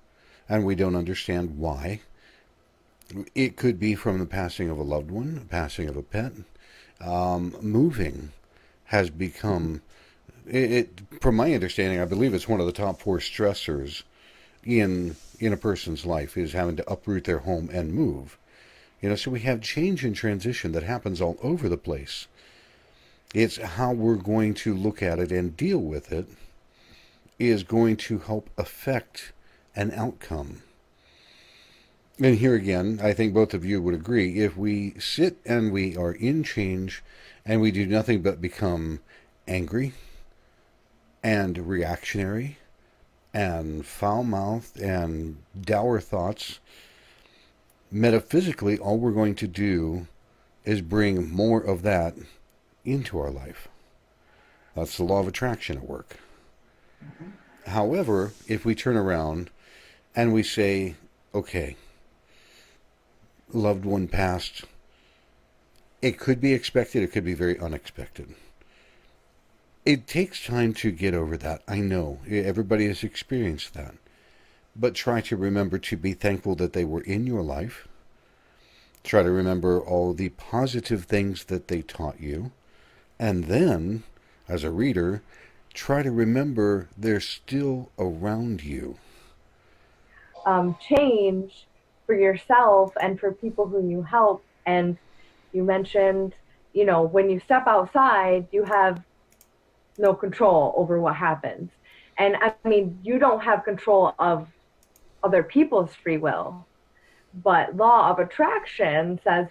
and we don't understand why. It could be from the passing of a loved one, passing of a pet. Moving has become, from my understanding, I believe it's one of the top 4 stressors in a person's life, is having to uproot their home and move. So we have change and transition that happens all over the place. It's how we're going to look at it and deal with it is going to help affect an outcome. And here again, I think both of you would agree, if we sit and we are in change and we do nothing but become angry and reactionary and foul-mouthed and dour thoughts, metaphysically, all we're going to do is bring more of that into our life. That's the law of attraction at work. However, if we turn around and we say, okay, loved one passed, it could be expected, it could be very unexpected. It takes time to get over that. I know. Everybody has experienced that. But try to remember to be thankful that they were in your life. Try to remember all the positive things that they taught you. And then, as a reader, try to remember they're still around you. Change for yourself and for people who you help. And you mentioned, when you step outside, you have no control over what happens. And I mean, you don't have control of other people's free will, but law of attraction says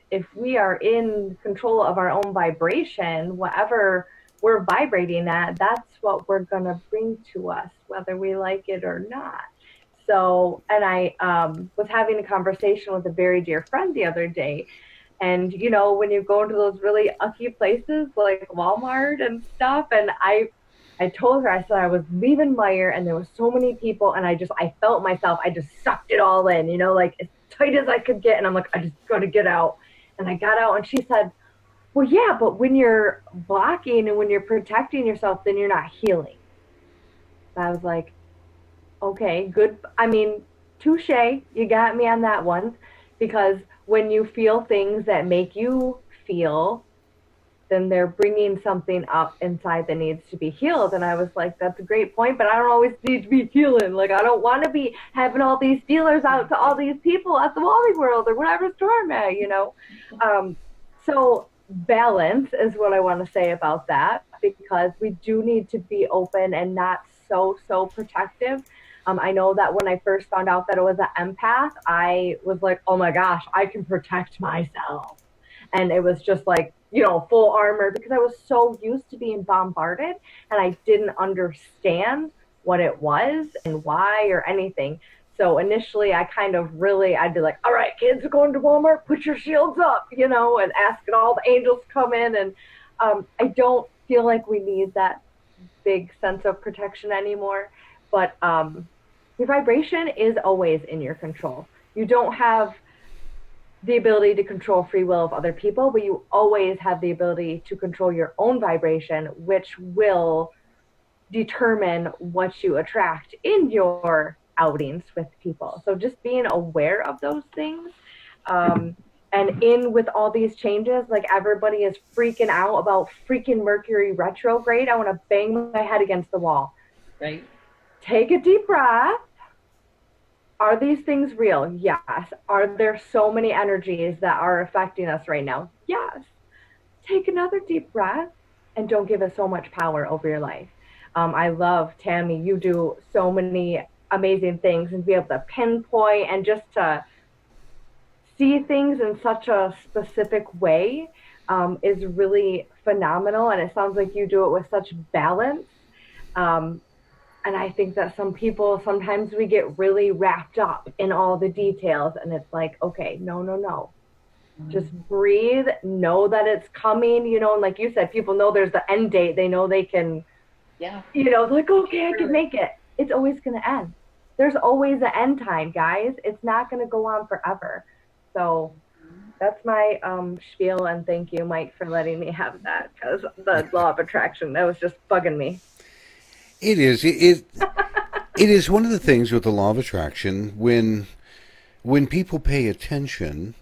if we are in control of our own vibration, whatever we're vibrating at, that's what we're going to bring to us, whether we like it or not. So, and I was having a conversation with a very dear friend the other day. And, when you go into those really ucky places like Walmart and stuff, and I told her, I said I was leaving Meyer and there was so many people, and I felt myself, I just sucked it all in, like as tight as I could get. And I'm like, I just got to get out. And I got out, and she said, well, yeah, but when you're blocking and when you're protecting yourself, then you're not healing. And I was like, okay, good. I mean, touche, you got me on that one, because when you feel things that make you feel, then they're bringing something up inside that needs to be healed. And I was like, that's a great point, but I don't always need to be healing. Like, I don't want to be having all these feelers out to all these people at the Wally World or whatever store I'm at, So balance is what I want to say about that, because we do need to be open and not so protective. I know that when I first found out that it was an empath, I was like, oh my gosh, I can protect myself. And it was just like, full armor, because I was so used to being bombarded and I didn't understand what it was and why or anything. So initially I'd be like, all right, kids are going to Walmart, put your shields up, and asking all the angels to come in. And I don't feel like we need that big sense of protection anymore. But your vibration is always in your control. You don't have the ability to control free will of other people, but you always have the ability to control your own vibration, which will determine what you attract in your outings with people. So just being aware of those things. And with all these changes, like everybody is freaking out about freaking Mercury retrograde. I want to bang my head against the wall. Right. Take a deep breath. Are these things real? Yes. Are there so many energies that are affecting us right now? Yes. Take another deep breath and don't give it so much power over your life. I love, Tammy, you do so many amazing things, and be able to pinpoint and just to see things in such a specific way is really phenomenal. And it sounds like you do it with such balance. And I think that some people, sometimes we get really wrapped up in all the details, and it's like, okay, no. Just breathe, know that it's coming, and like you said, people know there's the end date. They know they can, like, okay, I can make it. It's always going to end. There's always an end time, guys. It's not going to go on forever. So that's my spiel, and thank you, Mike, for letting me have that, because the law of attraction, that was just bugging me. It is. It is one of the things with the law of attraction, when people pay attention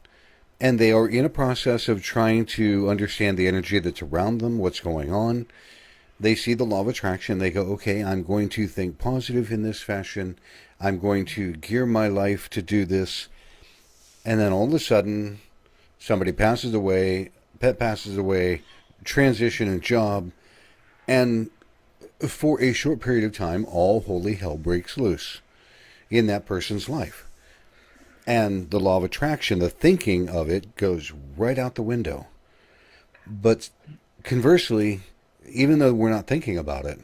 and they are in a process of trying to understand the energy that's around them, what's going on, they see the law of attraction, they go, okay, I'm going to think positive in this fashion, I'm going to gear my life to do this, and then all of a sudden, somebody passes away, pet passes away, transition in job, and for a short period of time, all holy hell breaks loose in that person's life. And the law of attraction, the thinking of it, goes right out the window. But conversely, even though we're not thinking about it,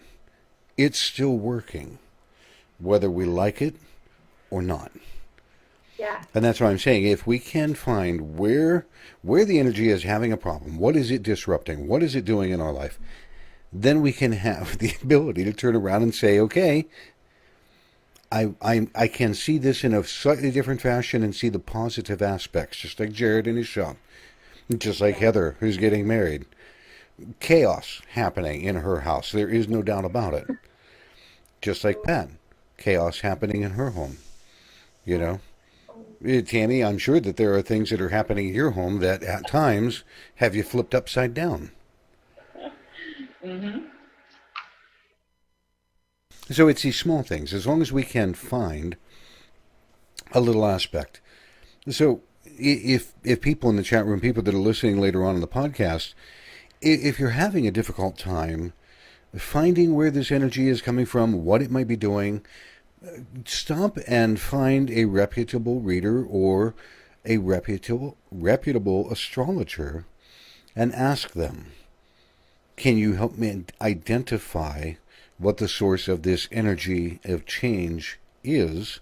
it's still working, whether we like it or not. Yeah. And that's why I'm saying if we can find where the energy is having a problem, what is it disrupting, what is it doing in our life, then we can have the ability to turn around and say, okay, I can see this in a slightly different fashion and see the positive aspects, just like Jared in his shop, just like Heather who's getting married. Chaos happening in her house. There is no doubt about it. Just like Pat, chaos happening in her home. You know, Tammy, I'm sure that there are things that are happening in your home that at times have you flipped upside down. Mm-hmm. So it's these small things. As long as we can find a little aspect. So if people in the chat room, people that are listening later on in the podcast, if you're having a difficult time finding where this energy is coming from, what it might be doing, stop and find a reputable reader or a reputable astrologer and ask them, can you help me identify what the source of this energy of change is?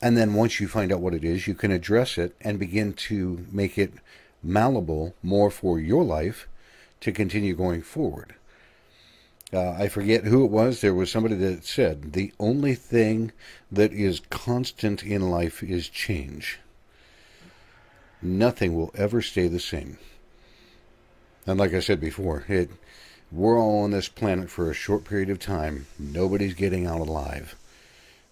And then once you find out what it is, you can address it and begin to make it malleable more for your life to continue going forward. I forget who it was. There was somebody that said the only thing that is constant in life is change. Nothing will ever stay the same. And like I said before, we're all on this planet for a short period of time. Nobody's getting out alive.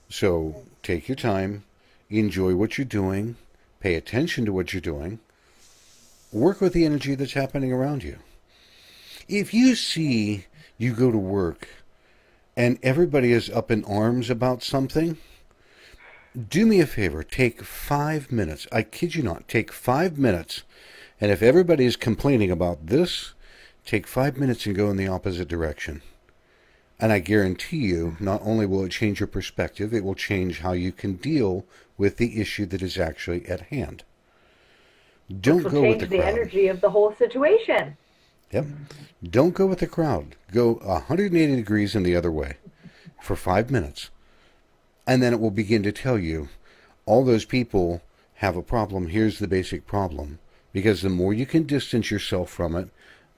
So take your time, enjoy what you're doing, pay attention to what you're doing, work with the energy that's happening around you. If you see you go to work and everybody is up in arms about something, do me a favor, take 5 minutes. I kid you not, take 5 minutes. And if everybody is complaining about this, take 5 minutes and go in the opposite direction. And I guarantee you, not only will it change your perspective, it will change how you can deal with the issue that is actually at hand. Don't go with the crowd. The energy of the whole situation. Yep. Don't go with the crowd. Go 180 degrees in the other way for 5 minutes. And then it will begin to tell you, all those people have a problem. Here's the basic problem. Because the more you can distance yourself from it,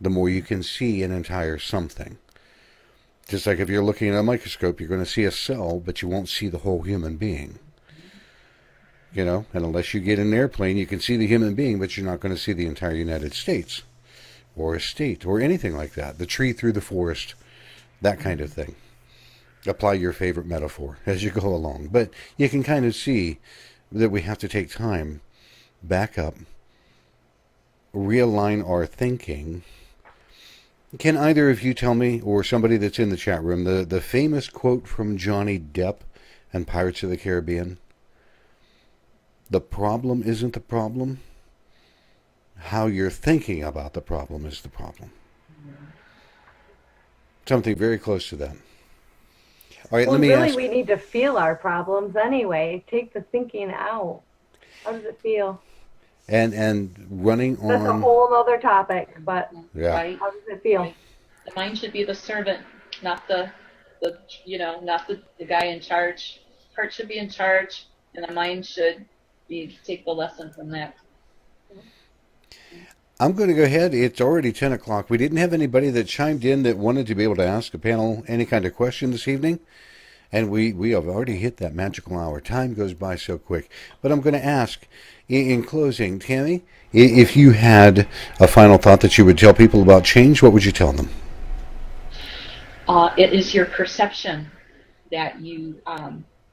the more you can see an entire something. Just like if you're looking at a microscope, you're going to see a cell, but you won't see the whole human being. You know, and unless you get in an airplane, you can see the human being, but you're not going to see the entire United States or a state or anything like that. The tree through the forest, that kind of thing. Apply your favorite metaphor as you go along. But you can kind of see that we have to take time, back up, realign our thinking. Can either of you tell me, or somebody that's in the chat room, the famous quote from Johnny Depp and Pirates of the Caribbean? The problem isn't the problem. How you're thinking about the problem is the problem. Something very close to that. All right, Well, let me really, ask. we need to feel our problems anyway. Take the thinking out. How does it feel? And running on. That's a whole other topic, but Yeah. Right. how does it feel? Right. The mind should be the servant, not the not the guy in charge. Heart should be in charge, and the mind should take the lesson from that. I'm going to go ahead. It's already 10 o'clock. We didn't have anybody that chimed in that wanted to be able to ask a panel any kind of question this evening. And we have already hit that magical hour. Time goes by so quick. But I'm going to ask, in closing, Tammy, if you had a final thought that you would tell people about change, what would you tell them? It is your perception that you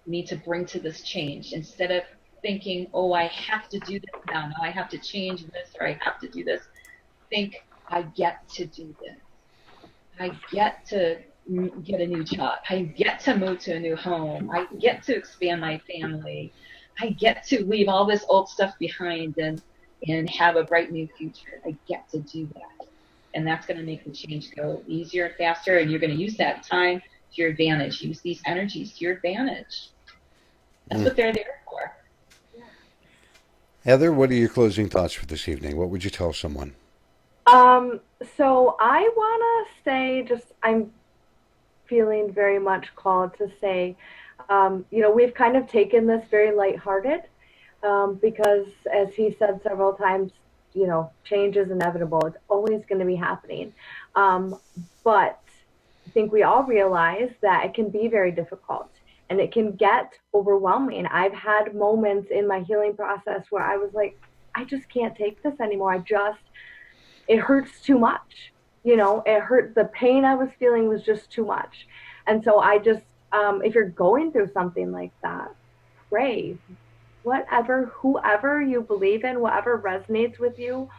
need to bring to this change. Instead of thinking, oh, I have to do this now. No, I have to change this, or I have to do this. Think, I get to do this. I get to get a new job. I get to move to a new home. I get to expand my family. I get to leave all this old stuff behind and have a bright new future. I get to do that. And that's going to make the change go easier and faster, and you're going to use that time to your advantage. Use these energies to your advantage. That's what they're there for. Heather, what are your closing thoughts for this evening? What would you tell someone? So I want to say, just I'm feeling very much called to say, we've kind of taken this very lighthearted, because, as he said several times, change is inevitable. It's always going to be happening. Um, but I think we all realize that it can be very difficult and it can get overwhelming. I've had moments in my healing process where I was like, I just can't take this anymore. It hurts too much. It hurt. The pain I was feeling was just too much. And so if you're going through something like that, pray. Whatever, whoever you believe in, whatever resonates with you.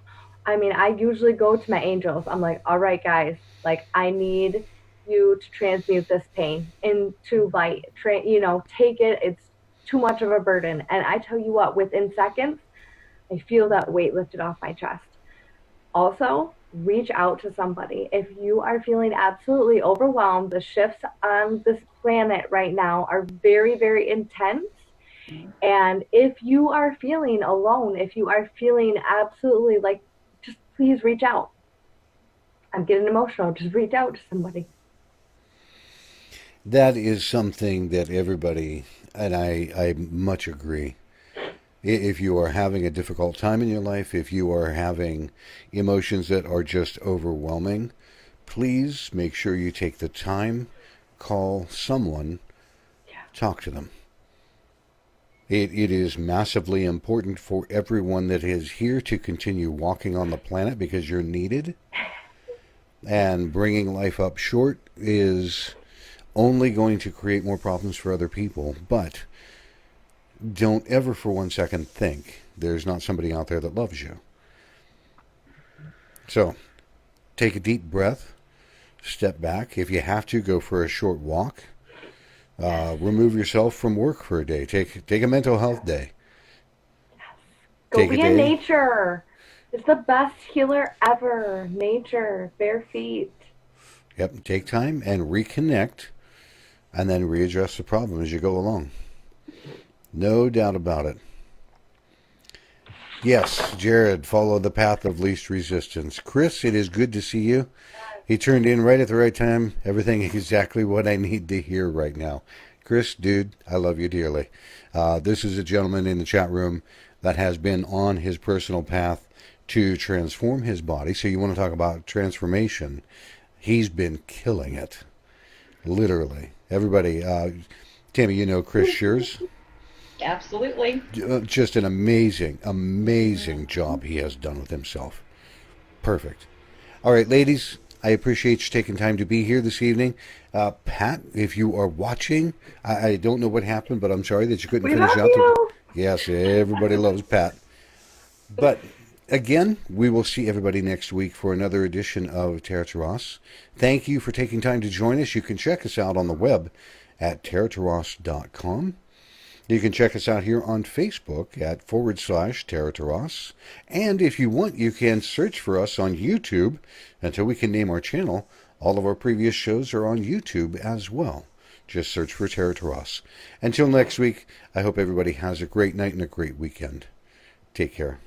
I mean, I usually go to my angels. I'm like, all right, guys, like, I need you to transmute this pain into light. Take it. It's too much of a burden. And I tell you what, within seconds, I feel that weight lifted off my chest. Also, reach out to somebody. If you are feeling absolutely overwhelmed, the shifts on this planet right now are very, very intense. And if you are feeling alone, if you are feeling absolutely like, just please reach out. I'm getting emotional. Just reach out to somebody. That is something that everybody, and I much agree. If you are having a difficult time in your life, if you are having emotions that are just overwhelming, please make sure you take the time, call someone, Yeah. talk to them. It is massively important for everyone that is here to continue walking on the planet because you're needed. And bringing life up short is only going to create more problems for other people. But don't ever for 1 second think there's not somebody out there that loves you. So take a deep breath, step back. If you have to, go for a short walk. Remove yourself from work for a day. Take a mental health day. Go Take a be in day. nature. It's the best healer ever. Nature, bare feet. Yep. Take time and reconnect, and then readdress the problem as you go along. No doubt about it. Yes, Jared, follow the path of least resistance. Chris, it is good to see you. He turned in right at the right time. Everything exactly what I need to hear right now. Chris, dude, I love you dearly. This is a gentleman in the chat room that has been on his personal path to transform his body. So you want to talk about transformation. He's been killing it. Literally. Everybody, Tammy, you know Chris Shears? Absolutely. Just an amazing, amazing job he has done with himself. Perfect. All right, ladies, I appreciate you taking time to be here this evening. Pat, if you are watching, I don't know what happened, but I'm sorry that you couldn't We finish love out the. you. Yes, everybody loves Pat. But again, we will see everybody next week for another edition of Terra Turas. Thank you for taking time to join us. You can check us out on the web at terraturas.com. You can check us out here on Facebook at /Terra Turas. And if you want, you can search for us on YouTube until we can name our channel. All of our previous shows are on YouTube as well. Just search for Terra Turas. Until next week, I hope everybody has a great night and a great weekend. Take care.